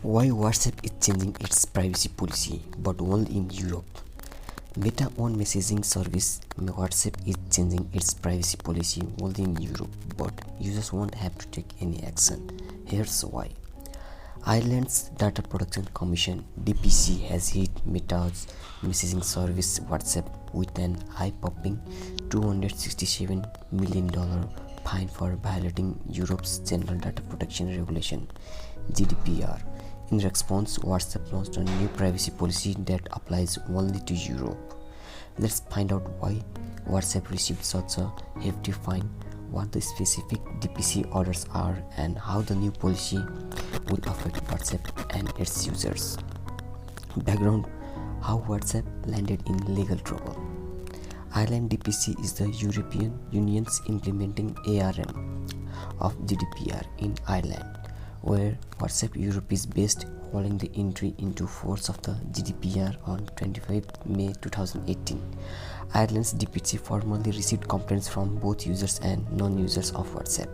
Why WhatsApp is changing its privacy policy, but only in Europe? Meta-owned messaging service WhatsApp is changing its privacy policy only in Europe, but users won't have to take any action. Here's why. Ireland's Data Protection Commission (DPC) has hit Meta's messaging service WhatsApp with an eye-popping $267 million fine for violating Europe's General Data Protection Regulation (GDPR). In response, WhatsApp launched a new privacy policy that applies only to Europe. Let's find out why WhatsApp received such a hefty fine, what the specific DPC orders are, and how the new policy will affect WhatsApp and its users. Background: how WhatsApp landed in legal trouble. Ireland DPC is the European Union's implementing ARM of GDPR in Ireland, where WhatsApp Europe is based, following the entry into force of the GDPR on 25 May 2018. Ireland's DPC formally received complaints from both users and non-users of WhatsApp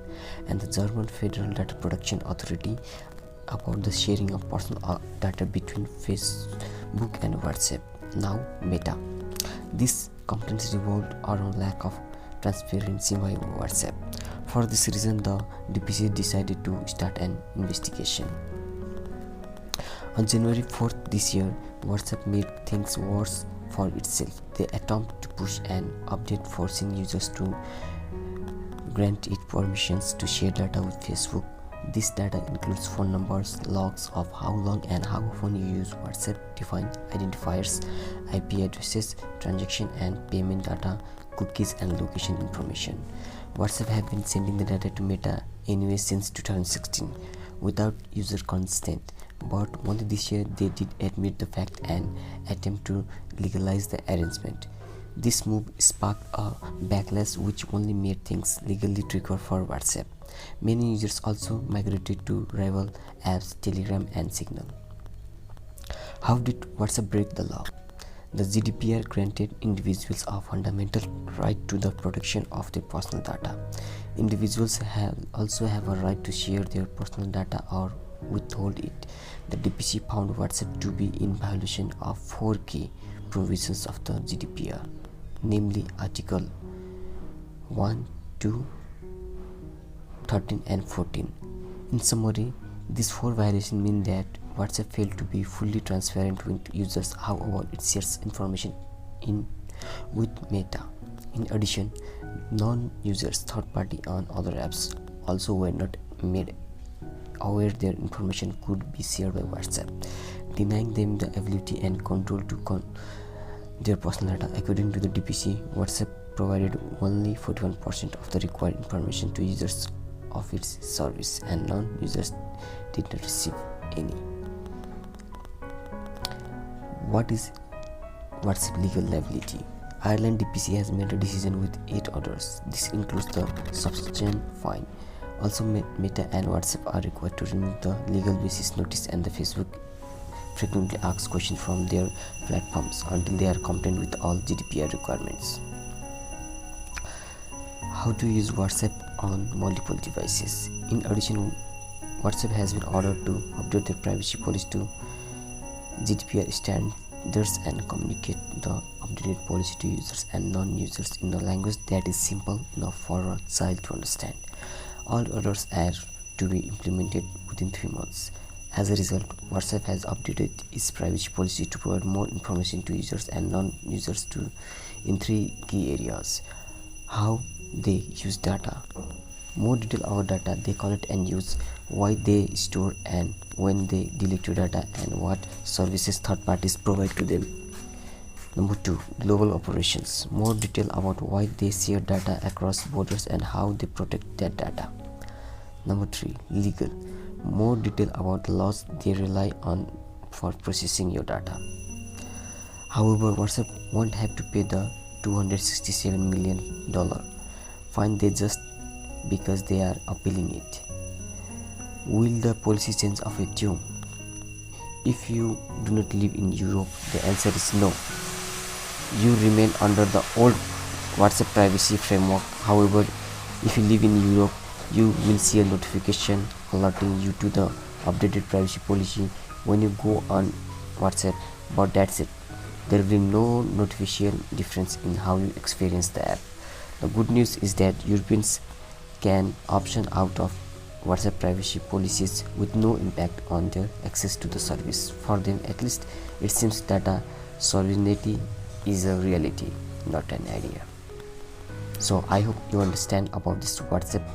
and the German Federal Data Protection Authority about the sharing of personal data between Facebook and WhatsApp, now Meta. These complaints revolved around lack of transparency by WhatsApp. For this reason, the DPC decided to start an investigation. On January 4th this year, WhatsApp made things worse for itself. They attempted to push an update forcing users to grant it permissions to share data with Facebook. This data includes phone numbers, logs of how long and how often you use WhatsApp, defined identifiers, IP addresses, transaction and payment data, cookies and location information. WhatsApp have been sending the data to Meta anyway since 2016 without user consent, but only this year they did admit the fact and attempt to legalize the arrangement. This move sparked a backlash which only made things legally trickier for WhatsApp. Many users also migrated to rival apps Telegram and Signal. How did WhatsApp break the law? The GDPR granted individuals a fundamental right to the protection of their personal data. Individuals also have a right to share their personal data or withhold it. The DPC found WhatsApp to be in violation of 4 key provisions of the GDPR, namely Article 1, 2, 13 and 14. In summary, these 4 violations mean that WhatsApp failed to be fully transparent with users however it shares information with Meta. In addition, non-users, third party on other apps also were not made aware their information could be shared by WhatsApp, denying them the ability and control to their personal data. According to the DPC, WhatsApp provided only 41% of the required information to users of its service, and non-users did not receive any. What is WhatsApp legal liability? Ireland DPC has made a decision with 8 orders. This includes the substantial fine. Also, Meta and WhatsApp are required to remove the legal basis notice, and the Facebook frequently asks questions from their platforms until they are compliant with all GDPR requirements. How to use WhatsApp on multiple devices. In addition, WhatsApp has been ordered to update their privacy policy to GDPR standards and communicate the updated policy to users and non-users in a language that is simple enough for a child to understand. All orders are to be implemented within 3 months. As a result, WhatsApp has updated its privacy policy to provide more information to users and non-users in 3 key areas. How they use data. More detail about data they collect and use, why they store and when they delete your data, and what services third parties provide to them. Number 2. Global operations. More detail about why they share data across borders and how they protect that data. Number 3. Legal. More detail about the laws they rely on for processing your data. However, WhatsApp won't have to pay the $267 million fine they just because they are appealing it. Will the policy change affect you? If you do not live in Europe, the answer is no. You remain under the old WhatsApp privacy framework. However, if you live in Europe, you will see a notification alerting you to the updated privacy policy when you go on WhatsApp, but that's it. There will be no noticeable difference in how you experience the app. The good news is that Europeans can option out of WhatsApp privacy policies with no impact on their access to the service. For them, at least, it seems data sovereignty is a reality, not an idea. So I hope you understand about this WhatsApp.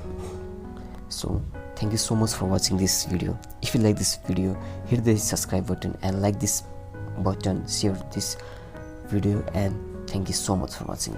So thank you so much for watching this video. If you like this video, hit the subscribe button and like this button, share this video, and thank you so much for watching.